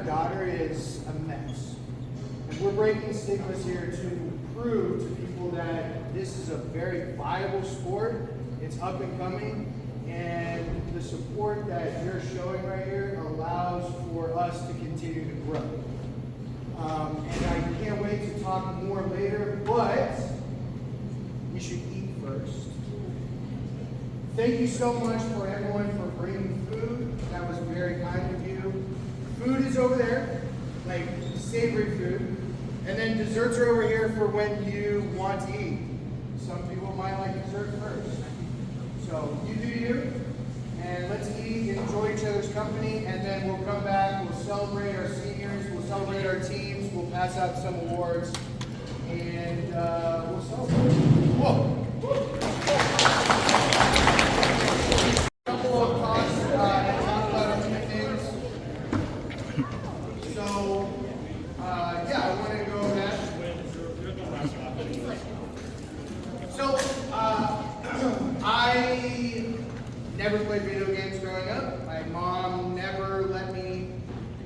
daughter is a mess. And we're breaking stigmas here to prove to people that this is a very viable sport. It's up and coming, and the support that you're showing right here allows for us to continue to grow. And I can't wait to talk more later, but we should eat first. Thank you so much for everyone for bringing food. That was very kind of you. Food is over there, like savory food. And then desserts are over here for when you want to eat. Some people might like dessert first. So you do you, and let's eat, enjoy each other's company, and then we'll come back, we'll celebrate our seniors, we'll celebrate our teams, we'll pass out some awards, and we'll celebrate. Whoa! I never played video games growing up. My mom never let me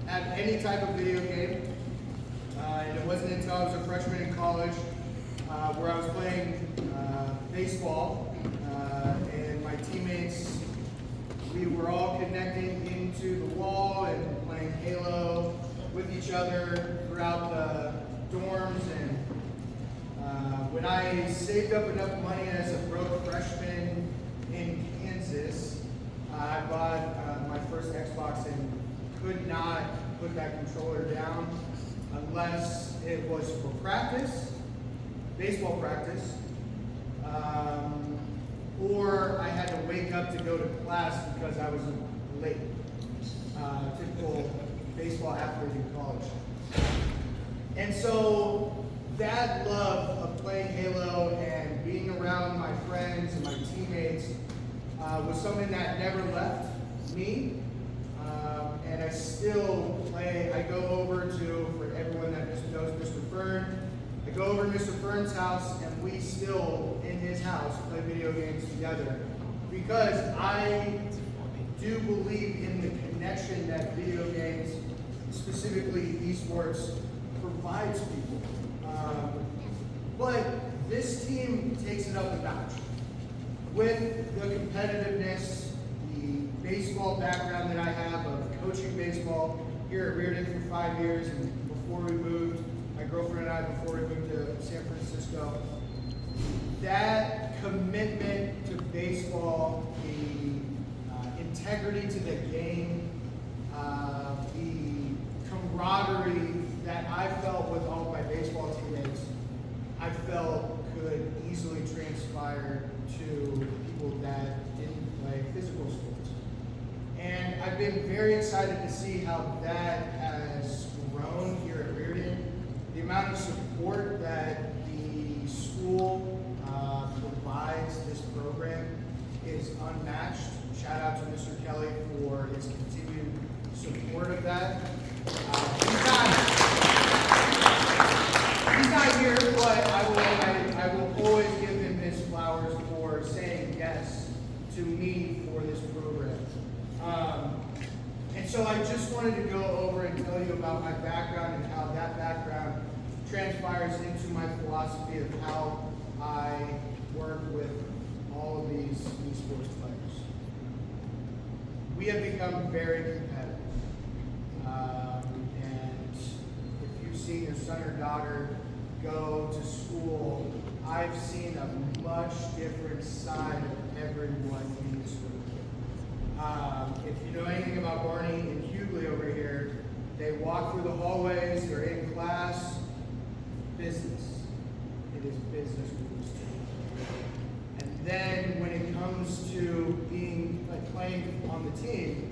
have any type of video game. And it wasn't until I was a freshman in college where I was playing baseball. And my teammates, we were all connecting into the wall and playing Halo with each other throughout the dorms. And when I saved up enough money as a broke freshman in Kansas, I bought my first Xbox and could not put that controller down unless it was for practice, baseball practice, or I had to wake up to go to class because I was late. Typical baseball athlete in college. And so that love of playing Halo and being around my friends and my teammates was something that never left me. And I still play. I go over to, for everyone that knows Mr. Fern, I go over to Mr. Fern's house and we still, in his house, play video games together. Because I do believe in the connection that video games, specifically esports, provides people. But this team takes it up a notch. With the competitiveness, the baseball background that I have of coaching baseball here at Riordan for 5 years, and before we moved, my girlfriend and I, before we moved to San Francisco, that commitment to baseball, the integrity to the game, the camaraderie that I felt with all of my baseball teammates, I felt could easily transpire to people that didn't play physical sports. And I've been very excited to see how that has grown here at Riordan. The amount of support that the school provides this program is unmatched. Shout out to Mr. Kelly for his continued support of that. He's not here, but I will always give him his flowers for saying yes to me for this program. And so I just wanted to go over and tell you about my background and how that background transpires into my philosophy of how I work with all of these esports players. We have become very competitive. And if you've seen your son or daughter go to school, I've seen a much different side of everyone in this room. If you know anything about Barney and Hughley over here, they walk through the hallways, they're in class, business. It is business with this team. And then when it comes to being playing on the team,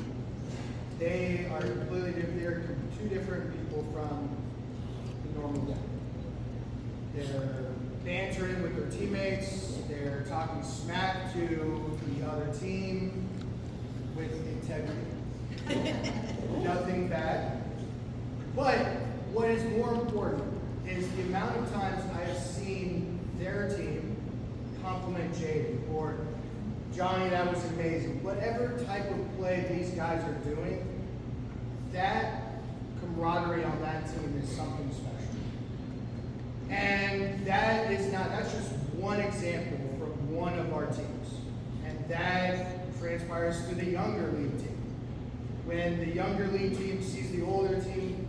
they are completely different. They're two different people from the normal day. They're bantering with their teammates. They're talking smack to the other team with integrity. Nothing bad. But what is more important is the amount of times I have seen their team compliment Jaden or Johnny, that was amazing. Whatever type of play these guys are doing, that camaraderie on that team is something special. And that's just one example from one of our teams. And that transpires to the younger league team. When the younger league team sees the older team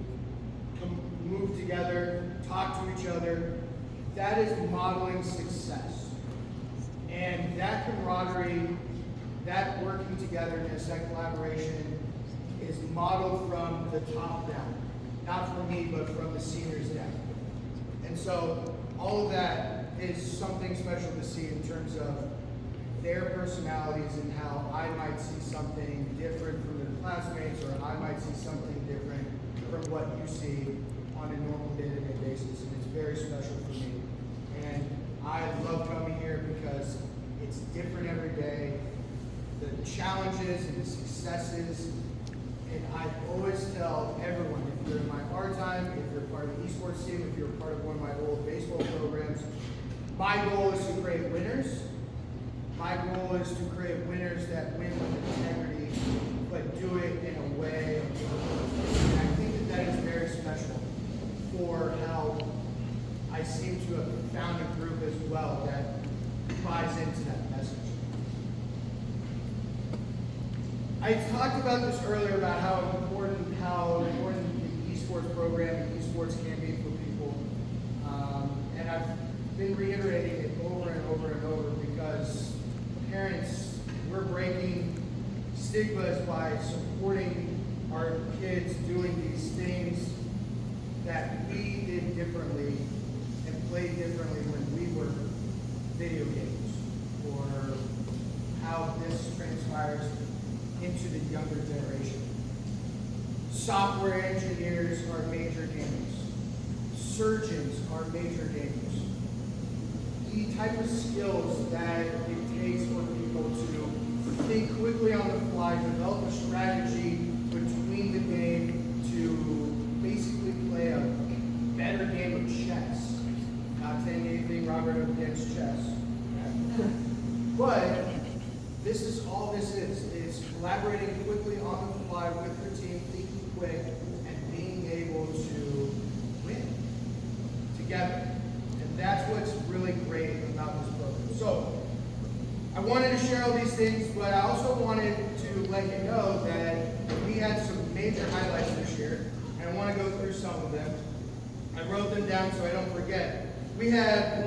move together, talk to each other, that is modeling success. And that camaraderie, that working togetherness, that collaboration is modeled from the top down. Not from me, but from the seniors down. And so all of that is something special to see in terms of their personalities and how I might see something different from their classmates, or I might see something different from what you see on a normal day-to-day basis. And it's very special for me. And I love coming here because it's different every day. The challenges and the successes. And I always tell everyone, if you're in my part-time, if you're part of the esports team, if you're part of one of my old baseball programs, my goal is to create winners. My goal is to create winners that win with integrity, but do it in a way. And I think that is very special for how I seem to have found a group as well that buys into that message. I talked about this earlier about how important the esports program and esports can be for people. And I've been reiterating it over and over and over because parents, we're breaking stigmas by supporting our kids doing these things that we did differently and played differently when we were video games, or how this transpires into the younger generation. Software engineers are major gamers. Surgeons are major gamers. The type of skills that it takes for people to think quickly on the fly, develop a strategy between the game to basically play a better game of chess. Not saying anything, Robert, against chess. But this is all this is collaborating quickly on the fly with your team, thinking quick, and being able to win together. And that's what's really great about this program. So, I wanted to share all these things, but I also wanted to let you know that we had some major highlights this year, and I want to go through some of them. I wrote them down so I don't forget. We had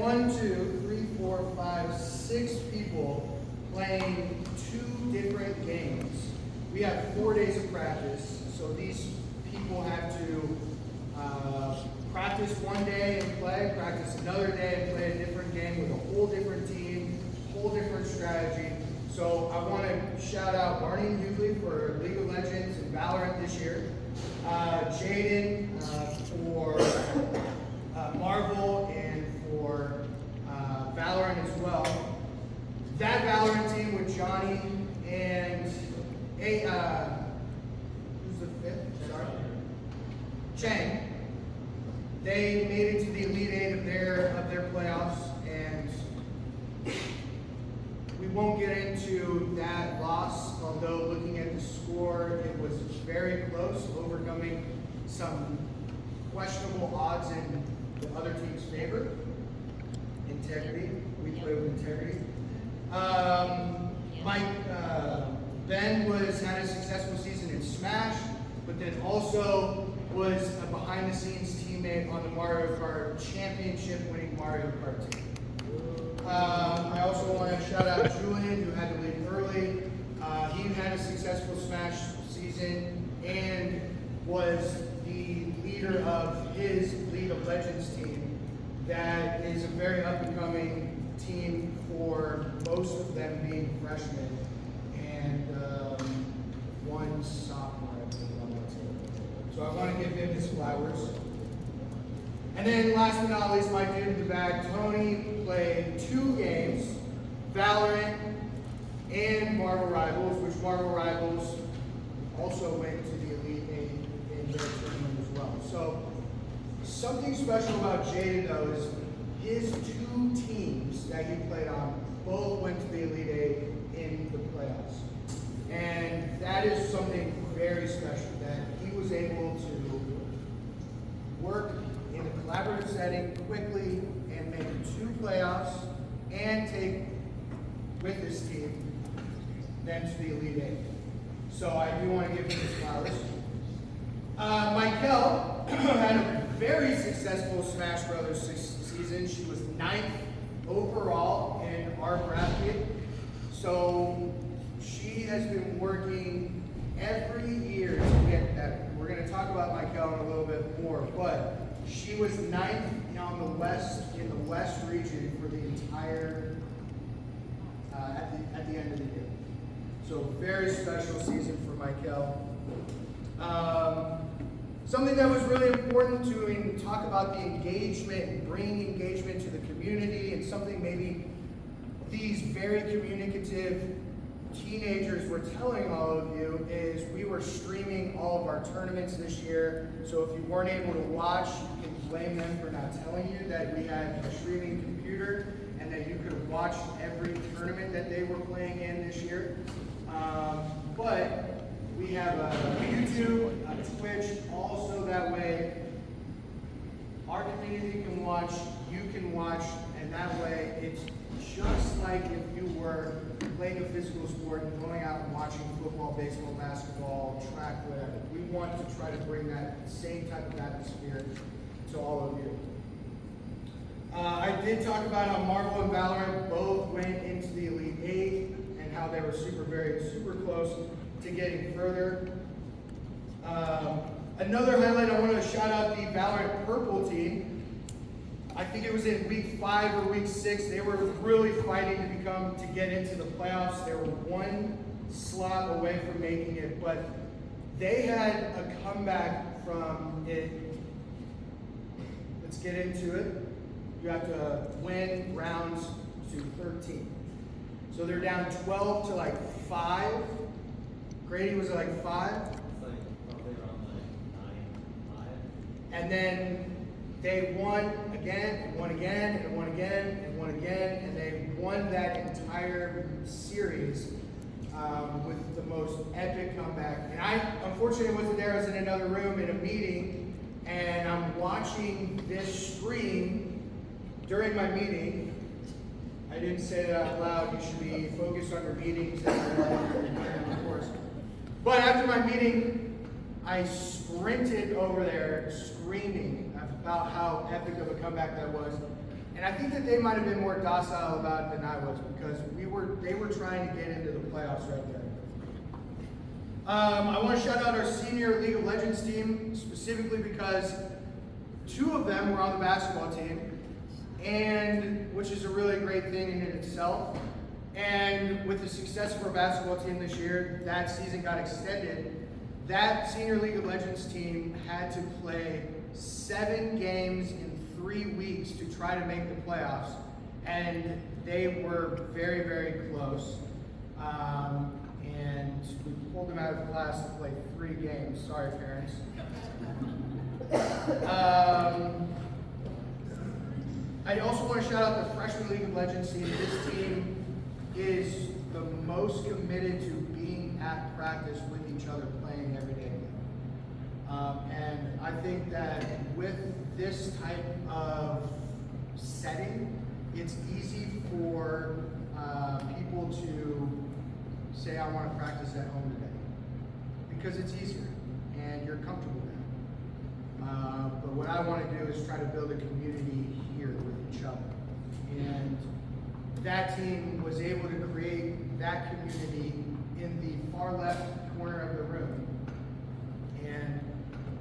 6 people playing 2 different games. We have 4 days of practice, so these people have to practice one day and play, practice another day and play a different game with a whole different team, whole different strategy. So I want to shout out Barney and Hughley for League of Legends and Valorant this year, Jaden for Marvel and for Valorant as well. That Valorant team with Johnny and who's the 5th? Sorry, Chang. They made it to the Elite 8 of their playoffs, and we won't get into that loss, although looking at the score, it was very close, overcoming some questionable odds in the other team's favor. Integrity. We play with integrity. Ben had a successful season in Smash, but then also was a behind-the-scenes teammate on the Mario Kart championship-winning Mario Kart team. I also want to shout out Julian, who had to leave early. He had a successful Smash season and was the leader of his League of Legends team. That is a very up-and-coming team, for most of them being freshmen, and one sophomore, I believe, on that team. So I want to give him his flowers. And then last but not least, my dude in the back, Tony, played 2 games, Valorant and Marvel Rivals, which Marvel Rivals also went to the Elite 8 in their tournament as well. So something special about Jaden, though, is his 2 teams that he played on both went to the Elite 8 in the playoffs. And that is something very special, that he was able to heading quickly and make 2 playoffs and take with this team them to the Elite Eight. So I do want to give him his flowers. Michael had a very successful Smash Brothers season. She was 9th overall in our bracket. So she has been working every year to get better. We're going to talk about Michael in a little bit more, but she was 9th on the West, in the West region for the entire, at the end of the year. So very special season for Michael. Something that was really important to talk about the engagement and bringing engagement to the community, and something maybe these very communicative teenagers were telling all of you, is we were streaming all of our tournaments this year. So if you weren't able to watch, you can blame them for not telling you that we had a streaming computer and that you could watch every tournament that they were playing in this year. But we have a YouTube, a Twitch, also that way our community can watch, you can watch, and that way it's just like if you were playing a physical sport and going out and watching football, baseball, basketball, track, whatever. We want to try to bring that same type of atmosphere to all of you. I did talk about how Marvel and Valorant both went into the Elite Eight and how they were super close to getting further. Another highlight, I want to shout out the Valorant Purple team. I think it was in week 5 or week 6. They were really fighting to get into the playoffs. They were 1 slot away from making it, but they had a comeback from it. Let's get into it. You have to win rounds to 13. So they're down 12 to like 5. Grady was at like 5. It's like probably around like 9, 5. And then they won again, and won again, and won again, and won again, and they won that entire series with the most epic comeback. And I, unfortunately, wasn't there. I was in another room in a meeting, and I'm watching this stream during my meeting. I didn't say it out loud. You should be focused on your meetings and of course. But after my meeting, I sprinted over there screaming about how epic of a comeback that was. And I think that they might have been more docile about it than I was, because they were trying to get into the playoffs right there. I want to shout out our senior League of Legends team, specifically because 2 of them were on the basketball team, and which is a really great thing in itself. And with the success of our basketball team this year, that season got extended. That senior League of Legends team had to play 7 games in 3 weeks to try to make the playoffs, and they were very close. And we pulled them out of class to play 3 games. Sorry, parents. I also want to shout out the freshman League of Legends team. This team is the most committed to being at practice with each other, playing every day. And I think that with this type of setting, it's easy for people to say, I want to practice at home today, because it's easier and you're comfortable now. But what I want to do is try to build a community here with each other. And that team was able to create that community in the far left corner of the room. And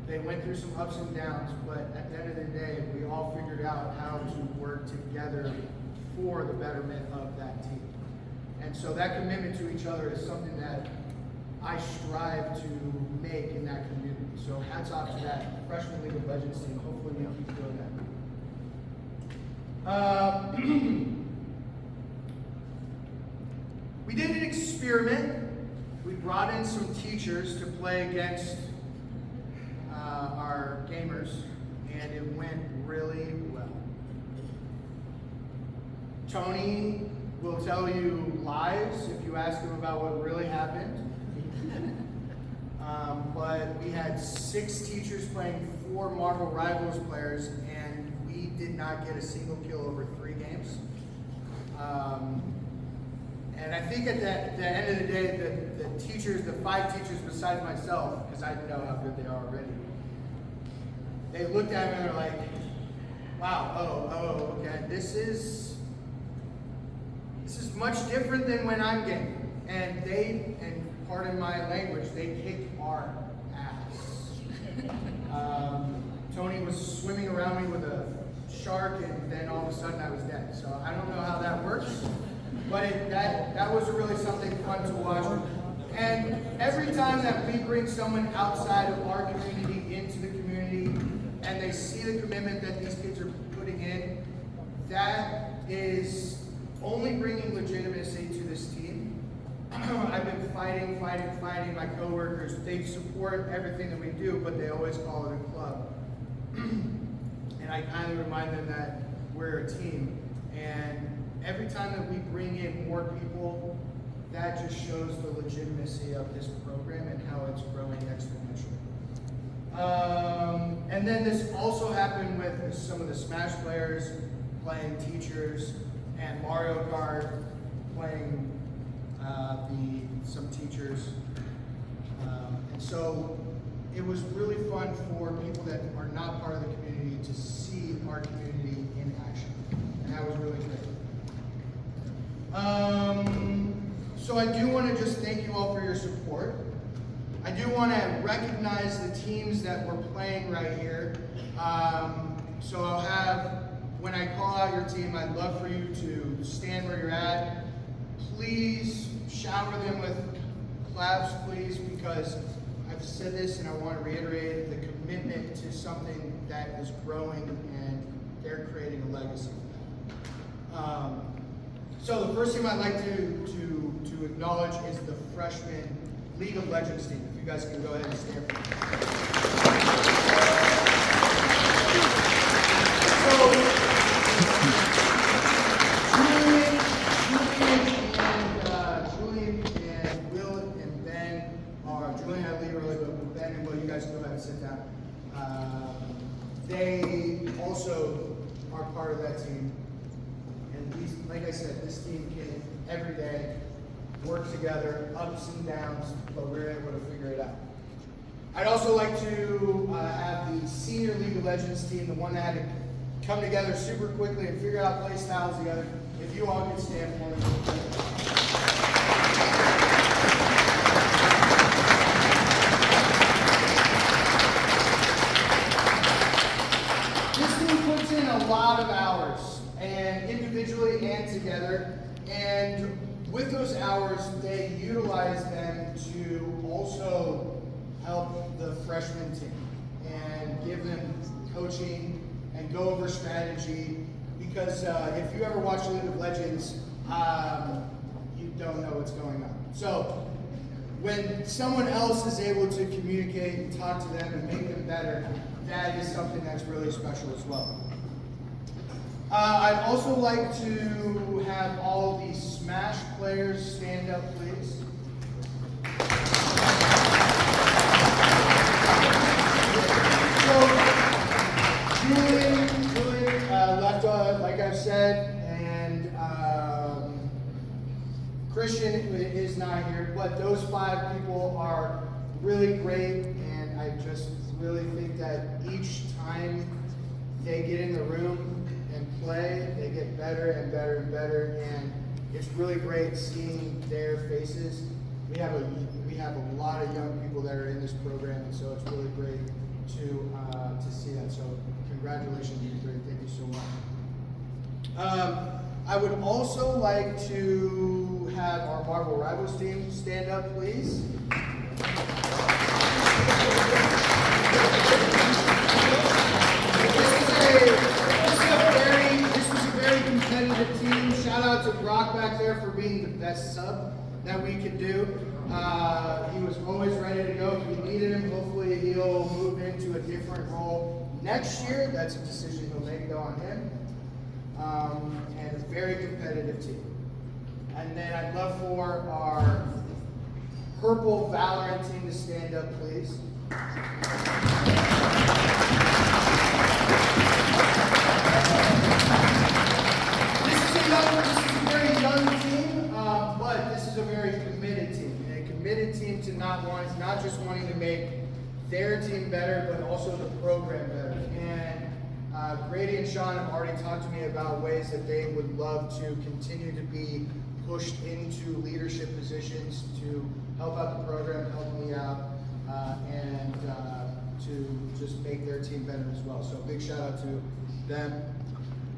they went through some ups and downs, but at the end of the day, we all figured out how to work together for the betterment of that team. And so that commitment to each other is something that I strive to make in that community. So hats off to that freshman League of Legends team. Hopefully we keep doing that. We did an experiment. We brought in some teachers to play against our gamers, and it went really well. Tony will tell you lies if you ask him about what really happened. But we had 6 teachers playing 4 Marvel Rivals players, and we did not get a single kill over 3 games. And I think at the end of the day, the teachers, the 5 teachers besides myself, because I know how good they are already, they looked at me and they're like, wow, okay, this is much different than when I'm gaming. And pardon my language, they kicked our ass. Tony was swimming around me with a shark, and then all of a sudden I was dead. So I don't know how that works, but that was really something fun to watch. And every time that we bring someone outside of our community into the community, and they see the commitment that these kids are putting in, that is only bringing legitimacy to this team. I've been fighting. My coworkers, they support everything that we do, but they always call it a club. And I kind of remind them that we're a team. And every time that we bring in more people, that just shows the legitimacy of this program and how it's growing exponentially. And then this also happened with some of the Smash players playing teachers, and Mario Kart playing some teachers. And so it was really fun for people that are not part of the community to see our community in action. And that was really great. So I do want to just thank you all for your support. I do want to recognize the teams that we're playing right here. So I'll have, when I call out your team, I'd love for you to stand where you're at. Please shower them with claps, please, because I've said this and I want to reiterate the commitment to something that is growing, and they're creating a legacy. So the first team I'd like to acknowledge is the freshman League of Legends team. If you guys can go ahead and stand for me. Julian and Will and Ben are, Julian I leave early, but Ben and Will, you guys can go ahead and sit down. They also are part of that team. And these, like I said, this team can every day work together, ups and downs, but we're able to figure it out. I'd also like to have the senior League of Legends team, the one that had to come together super quickly and figure out play styles together. If you all could stand for me. This team puts in a lot of hours, and individually and together, and with those hours, they utilize them to also help the freshman team and give them coaching and go over strategy, because if you ever watch League of Legends, you don't know what's going on. So when someone else is able to communicate and talk to them and make them better, that is something that's really special as well. I'd also like to have all the Smash players stand up, please. So, Julian left, like I've said, and Christian is not here, but those 5 people are really great, and I just really think that each time they get in the room and play, they get better and better and better, and it's really great seeing their faces. We have a lot of young people that are in this program, and so it's really great to see that. So congratulations, you three. Thank you so much. I would also like to have our Marvel Rivals team stand up, please. This was a very competitive team. Shout out to Brock back there for being the best sub that we could do. He was always ready to go. If we needed him, hopefully he'll move into a different role next year. That's a decision he'll make though on him. And a very competitive team. And then I'd love for our purple Valorant team to stand up, please. This is a very young team, but this is a very committed team. And a committed team to not just wanting to make their team better, but also the program better. And Grady and Sean have already talked to me about ways that they would love to continue to be pushed into leadership positions to help out the program, help me out, and to just make their team better as well. So big shout out to them.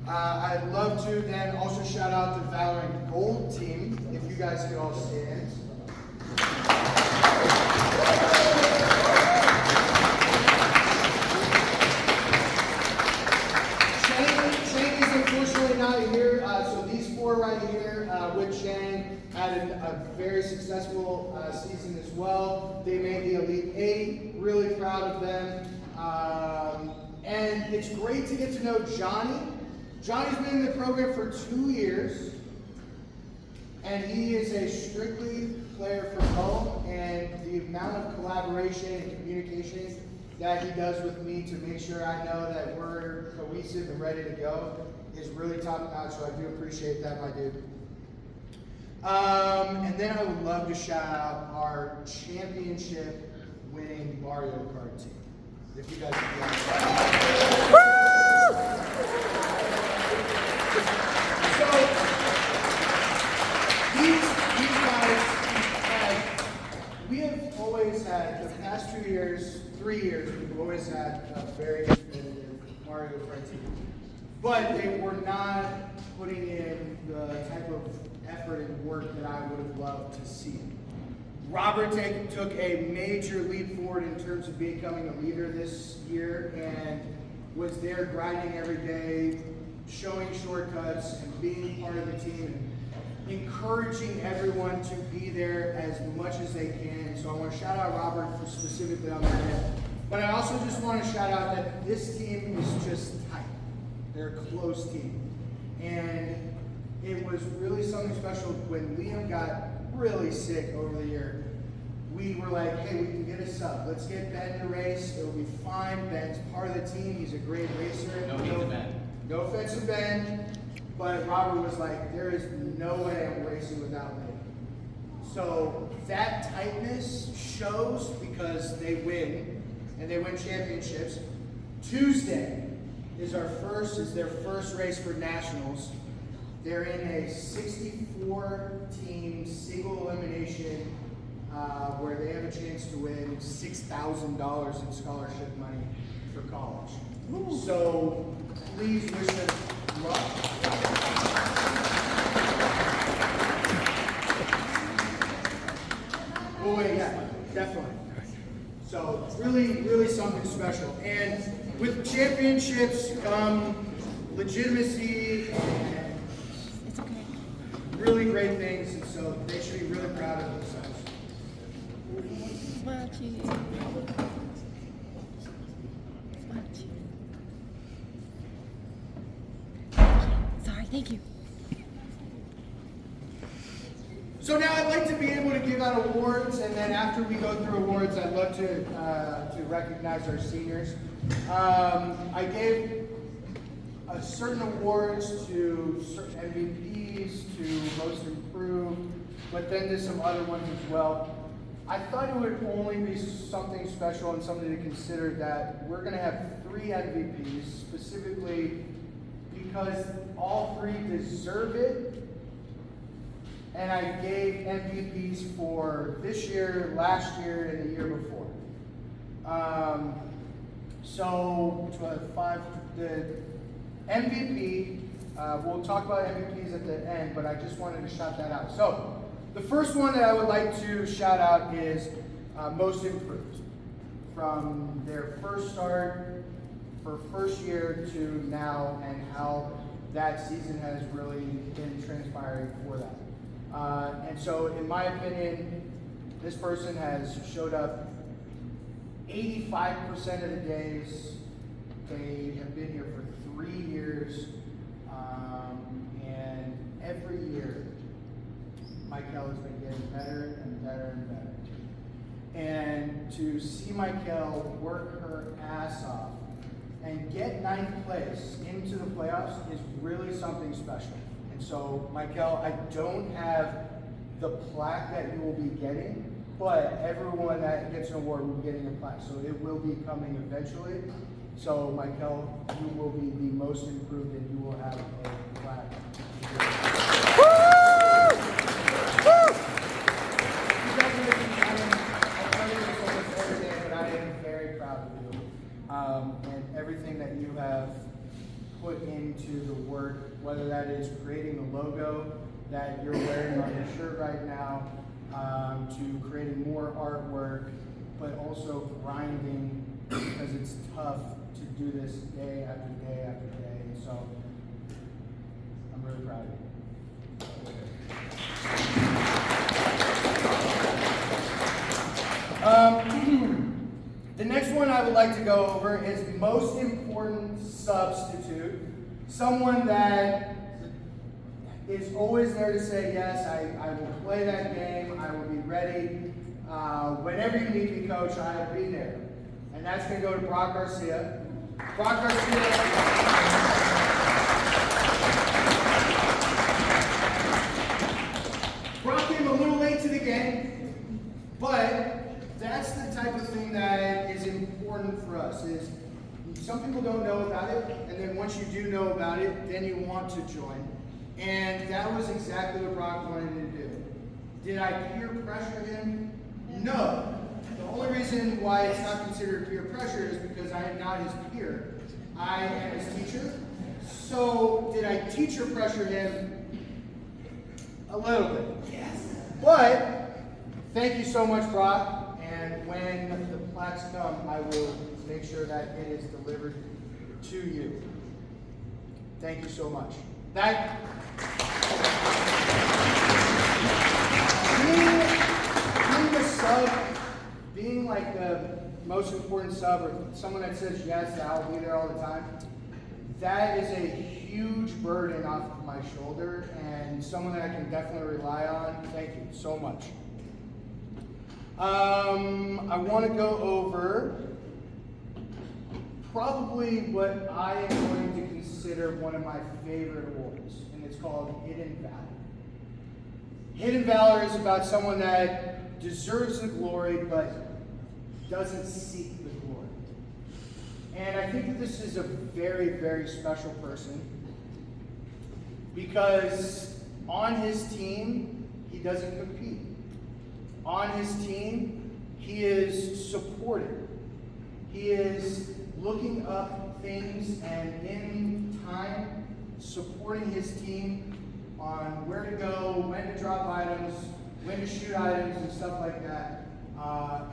I'd love to then also shout out the Valorant Gold team, if you guys could all stand. Shane is unfortunately not here, so these four right here with Shane had a very successful season as well. They made the Elite Eight, really proud of them. And it's great to get to know Johnny. Johnny's been in the program for 2 years, and he is a strictly player from home, and the amount of collaboration and communication that he does with me to make sure I know that we're cohesive and ready to go is really top notch, so I do appreciate that, my dude. And then I would love to shout out our championship winning Mario Kart team. If you guys could be So these guys we have always had, the past 3 years, we've always had a very competitive Mario Kart team. But they were not putting in the type of effort and work that I would have loved to see. Robert took a major leap forward in terms of becoming a leader this year and was there grinding every day, showing shortcuts and being part of the team and encouraging everyone to be there as much as they can. So I want to shout out Robert for specifically on that end. But I also just want to shout out that this team is just tight. They're a close team. And it was really something special when Liam got really sick over the year. We were like, hey, we can get a sub. Let's get Ben to race. It'll be fine. Ben's part of the team. He's a great racer. No offense to Ben, but Robert was like, there is no way I'm racing without me. So that tightness shows because they win, and they win championships. Tuesday is their first race for nationals. They're in a 64-team single elimination where they have a chance to win $6,000 in scholarship money for college. Ooh. So please wish them luck. Oh wait, yeah, definitely. So really, really something special. And with championships come legitimacy and really great things, and so they should be really proud of themselves. Sorry, thank you. So now I'd like to be able to give out awards, and then after we go through awards, I'd love to recognize our seniors. I gave certain awards to certain MVPs, to most improved, but then there's some other ones as well. I thought it would only be something special and something to consider that we're going to have 3 MVPs, specifically because all 3 deserve it. And I gave MVPs for this year, last year, and the year before. The MVP, we'll talk about MVPs at the end, but I just wanted to shout that out. So the first one that I would like to shout out is most improved. From their first start, for first year to now, and how that season has really been transpiring for them. And so, in my opinion, this person has showed up 85% of the days. They have been here for 3 years, and every year, Michael has been getting better and better and better. And to see Michael work her ass off and get 9th place into the playoffs is really something special. And so, Michael, I don't have the plaque that you will be getting, but everyone that gets an award will be getting a plaque. So it will be coming eventually. So, Michael, you will be the most improved and you will have a plaque. And everything that you have put into the work, whether that is creating the logo that you're wearing on your shirt right now, to creating more artwork, but also grinding because it's tough to do this day after day after day. And so I'm really proud of you. The next one I would like to go over is most important substitute. Someone that is always there to say, yes, I will play that game, I will be ready. Whenever you need me, coach, I'll be there. And that's going to go to Brock Garcia. Brock Garcia. Brock came a little late to the game, but that's the type of thing that is important for us. Is some people don't know about it, and then once you do know about it, then you want to join. And that was exactly what Brock wanted to do. Did I peer pressure him? No. The only reason why it's not considered peer pressure is because I am not his peer. I am his teacher. So did I teacher pressure him? A little bit. Yes. But thank you so much, Brock. And when the plaques come, I will make sure that it is delivered to you. Thank you so much. Being the sub, being like the most important sub, or someone that says yes, I'll be there all the time, that is a huge burden off of my shoulder and someone that I can definitely rely on. Thank you so much. I want to go over probably what I am going to consider one of my favorite awards, and it's called Hidden Valor. Hidden Valor is about someone that deserves the glory but doesn't seek the glory. And I think that this is a very, very special person because on his team, he doesn't compete. On his team, he is supported. He is looking up things and in time supporting his team on where to go, when to drop items, when to shoot items and stuff like that.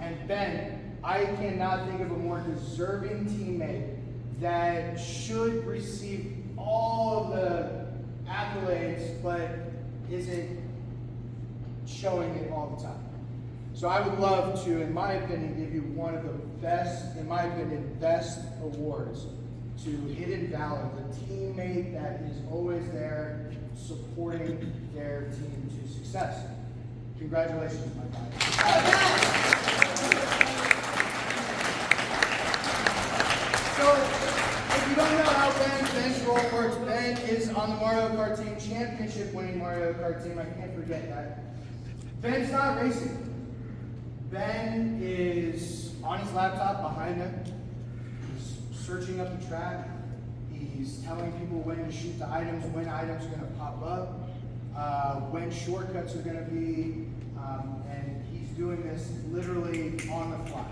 And Ben, I cannot think of a more deserving teammate that should receive all of the accolades but isn't showing it all the time. So I would love to, in my opinion, give you one of the best, in my opinion, best awards to Hidden Valor, the teammate that is always there supporting their team to success. Congratulations, my guy. So, if you don't know how Ben's role works, Ben is on the Mario Kart team, championship winning Mario Kart team, I can't forget that. Ben's not racing. Ben is on his laptop behind him. He's searching up the track. He's telling people when to shoot the items, when items are going to pop up, when shortcuts are going to be, and he's doing this literally on the fly.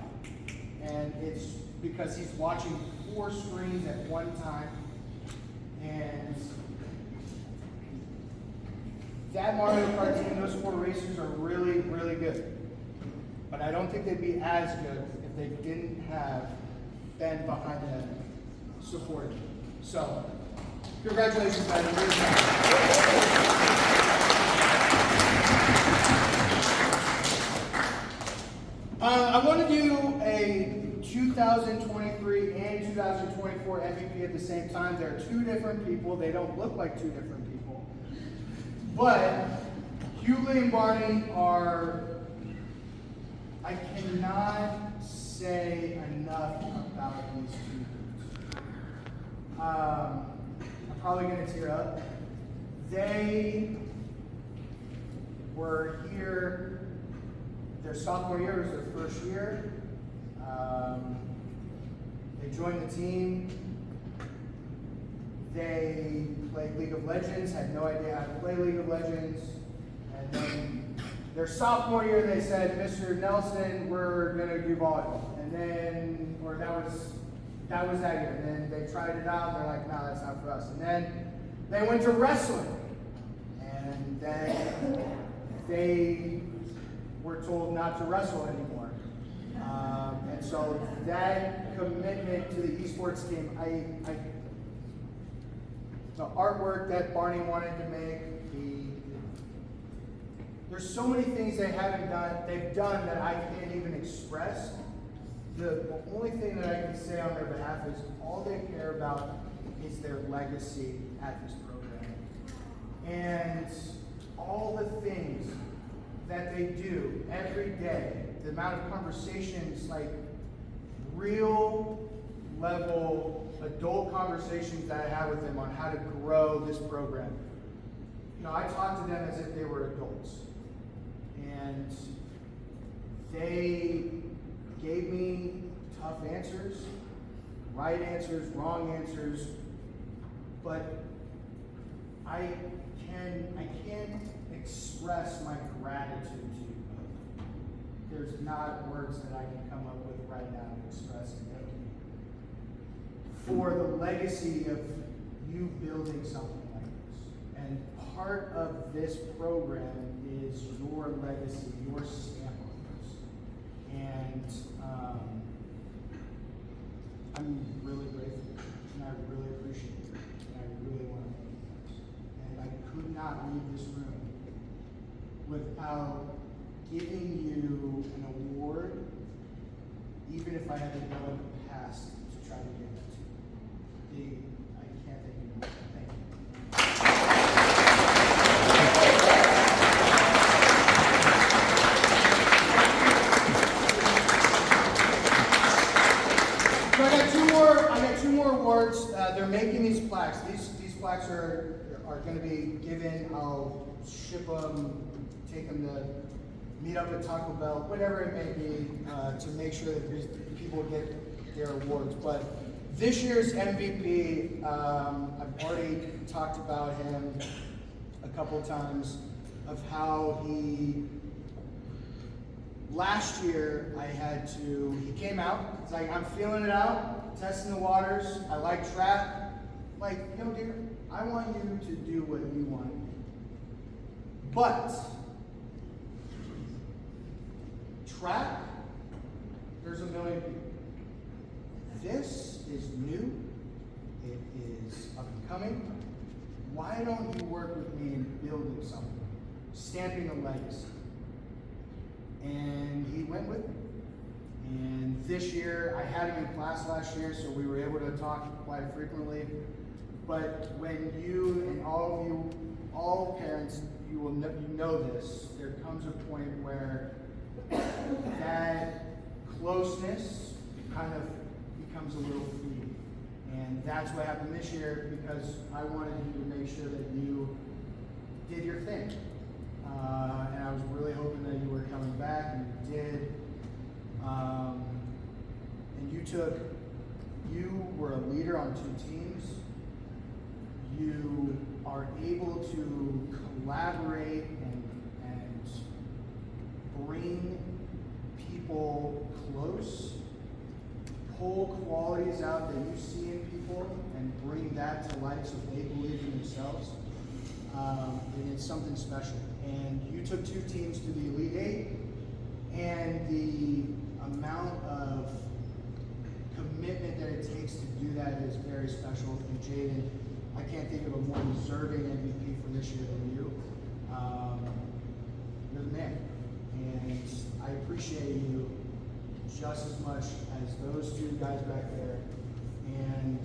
And it's because he's watching 4 screens at one time. And that Mario Kart team, those 4 racers are really, really good. But I don't think they'd be as good if they didn't have Ben behind them supporting them. So, congratulations, Ben. I'm really proud. I want to do a 2023 and 2024 MVP at the same time. They're 2 different people. They don't look like 2 different people. But Hughley and Barney are, I cannot say enough about these two groups. I'm probably going to tear up. They were here, their sophomore year was their first year. They joined the team. They played League of Legends, had no idea how to play League of Legends. And then their sophomore year, they said, Mr. Nelson, we're going to do volleyball. And then, or that was that year. And then they tried it out, and they're like, no, that's not for us. And then they went to wrestling. And then they were told not to wrestle anymore. And so that commitment to the esports team, the artwork that Barney wanted to make, there's so many things they've done that I can't even express. The only thing that I can say on their behalf is all they care about is their legacy at this program. And all the things that they do every day, the amount of conversations, like real level adult conversations that I have with them on how to grow this program. You know, I talk to them as if they were adults. And they gave me tough answers, right answers, wrong answers, but I can't express my gratitude to you both. There's not words that I can come up with right now to express it for the legacy of you building something like this. And part of this program is your legacy, your stamp on this. And I'm really grateful, and I really appreciate it, and I really want to thank you guys. And I could not leave this room without giving you an award, even if I had to go in the past to try to give it to you. I can't thank you enough. Thank you. So I got two more awards. They're making these plaques. These plaques are going to be given. I'll ship them, take them to meet up at Taco Bell, whatever it may be, to make sure that people get their awards. But this year's MVP, I've already talked about him a couple times, of how last year he came out, it's like, I'm feeling it out, testing the waters, I like track. Like, yo, dude, I want you to do what you want. But track, there's a million people. This is new. It is up and coming. Why don't you work with me in building something, stamping a legacy? And he went with me. And this year, I had him in class last year, so we were able to talk quite frequently. But when you and all parents, you know this, there comes a point where that closeness kind of becomes a little fleeting. And that's what happened this year, because I wanted you to make sure that you did your thing. And I was really hoping that you were coming back, and you did. And you were a leader on two teams. You are able to collaborate and bring people close, pull qualities out that you see in people and bring that to light so they believe in themselves. And it's something special. And you took two teams to the Elite Eight, and the amount of commitment that it takes to do that is very special. And Jaden, I can't think of a more deserving MVP for this year than you. You're the man. And I appreciate you just as much as those two guys back there. And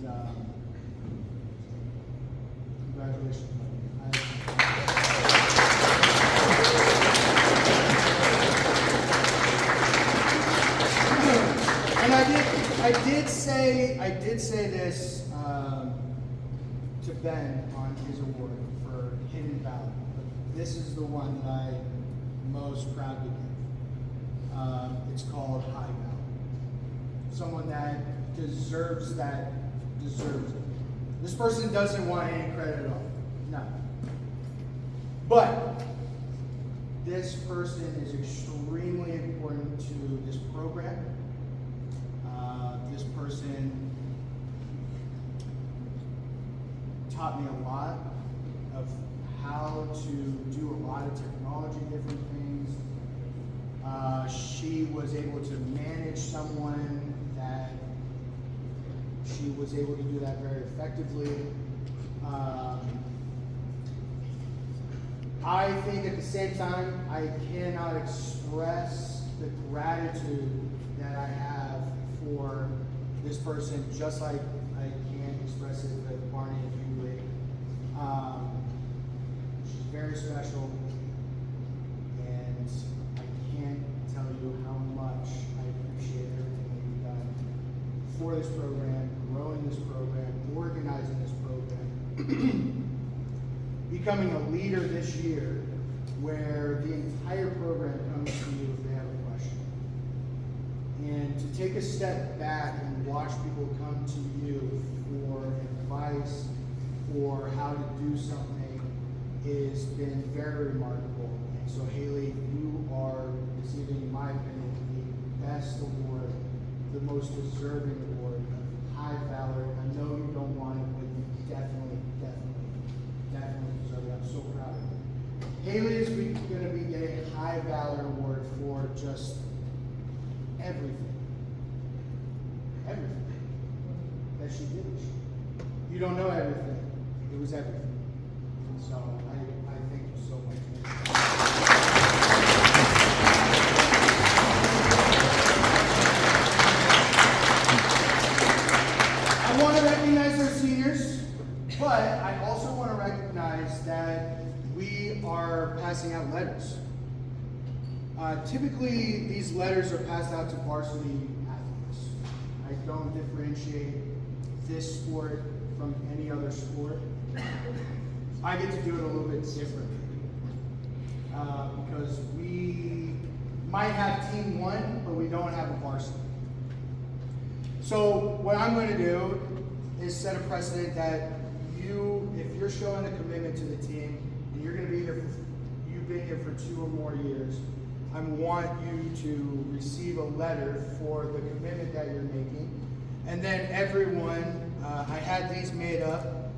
congratulations. say this to Ben on his award for Hidden Valor. But this is the one that I'm most proud to give. It's called High Valor. Someone that deserves it. This person doesn't want any credit at all. No. But this person is extremely important to this program. This person taught me a lot of how to do a lot of technology, different things. She was able to manage someone that she was able to do that very effectively. I think at the same time, I cannot express the gratitude that I have for this person, just like I can't express it with Barney and Julie. She's very special, and I can't tell you how much I appreciate everything that you've done for this program, growing this program, organizing this program, becoming a leader this year where the entire program comes to you if they have a question. And to take a step back and watch people come to you for advice or how to do something has been very remarkable. And so Haley, you are receiving, in my opinion, the best award, the most deserving award of High Valor. I know you don't want it, but you definitely deserve it. I'm so proud of you. Haley is going to be getting a High Valor award for just everything that she did. You don't know everything. It was everything. And so I thank you so much. I want to recognize our seniors, but I also want to recognize that we are passing out letters. Typically, these letters are passed out to varsity athletes. I don't differentiate this sport from any other sport. I get to do it a little bit differently because we might have team one, but we don't have a varsity. So what I'm going to do is set a precedent that if you're showing a commitment to the team and you're going to be here you've been here for 2 or more years, I want you to receive a letter for the commitment that you're making. And then everyone, I had these made up.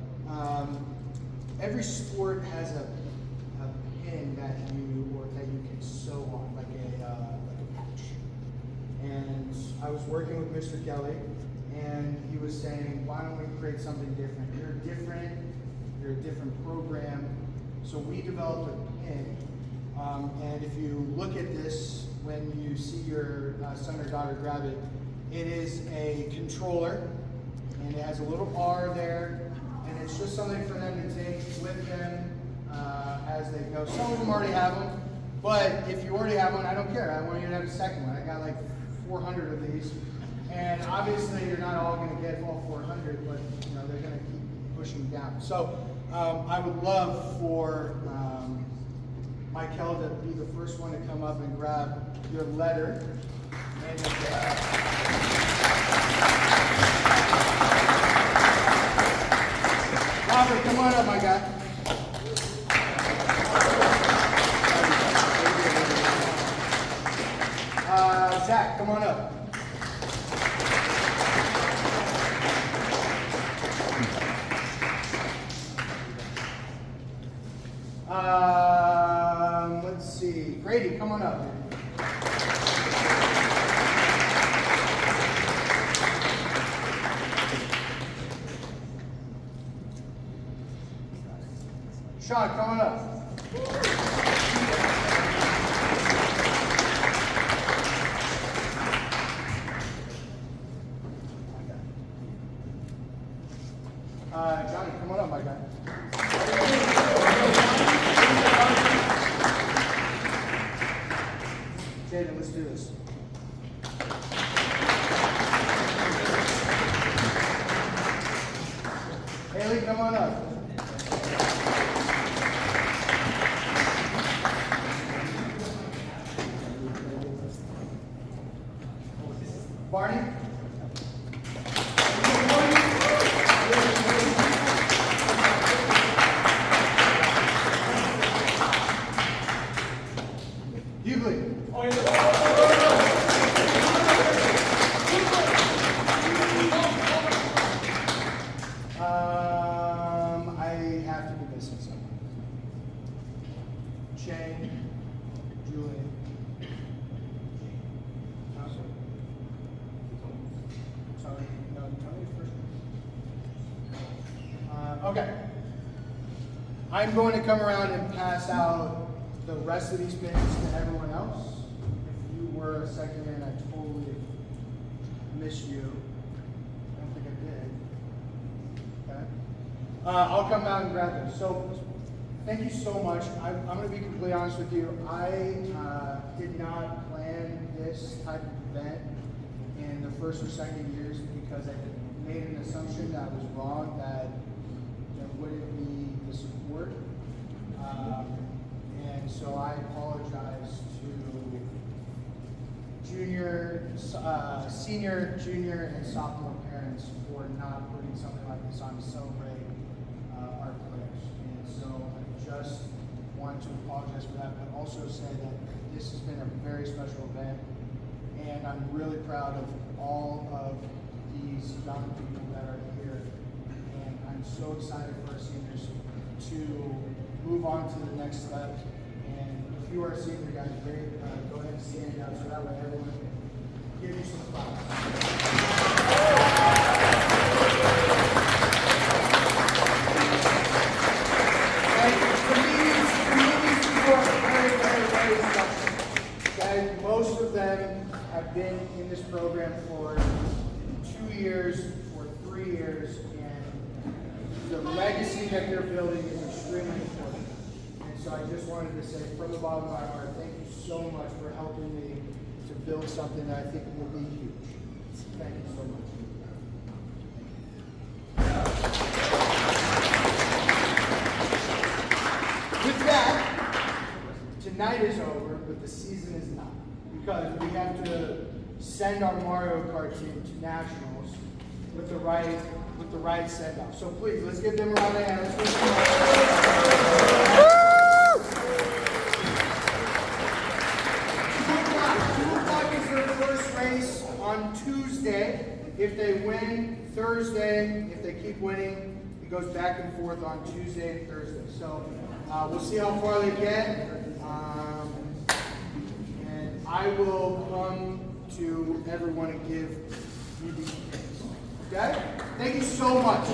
Every sport has a pin that you can sew on, like a patch. And I was working with Mr. Kelly, and he was saying, why don't we create something different? You're a different program. So we developed a pin. And if you look at this, when you see your son or daughter grab it, it is a controller, and it has a little R there, and it's just something for them to take with them as they go. Some of them already have them, but if you already have one, I don't care. I want you to have a second one. I got like 400 of these, and obviously you're not all going to get all 400, but they're going to keep pushing down. So I would love for Michael to be the first one to come up and grab your letter. And Robert, come on up, my guy. Zach, come on up. Let's see. Grady, come on up. Sean, come on up. Johnny, come on up, my guy. Jaden, let's do this. Julie, come on up. Barney? Hughley? I have to be missing someone. Shane, Julie. Tony, no, Tony's first. Okay. I'm going to come around and pass out the rest of these pins to everyone else. If you were a second man, I totally missed you. I don't think I did. Okay. I'll come out and grab them. So, thank you so much. I'm going to be completely honest with you. I did not plan this type of event in the first or second years because I made an assumption that was wrong, that there wouldn't be the support. And so I apologize to senior, junior, and sophomore parents for not putting something like this on to celebrate our players. And so I just want to apologize for that, but also say that this has been a very special event. And I'm really proud of all of these young people that are here. And I'm so excited for our seniors to move on to the next step. And if you are a senior, guys, great, go ahead and stand out so that way everyone can give you some flowers. And most of them have been in this program for 2 years or 3 years, and the legacy that they're building is extremely important. And so I just wanted to say from the bottom of my heart, thank you so much for helping me to build something that I think will be huge. Thank you so much. With that, tonight is over, but the season is not. Because we have to send our Mario Kart team to nationals with the right send-off. So please, let's give them a round of applause. Two o'clock is their first race on Tuesday. If they win Thursday, if they keep winning, it goes back and forth on Tuesday and Thursday. So we'll see how far they get. I will come to everyone and give you these things. Okay? Thank you so much.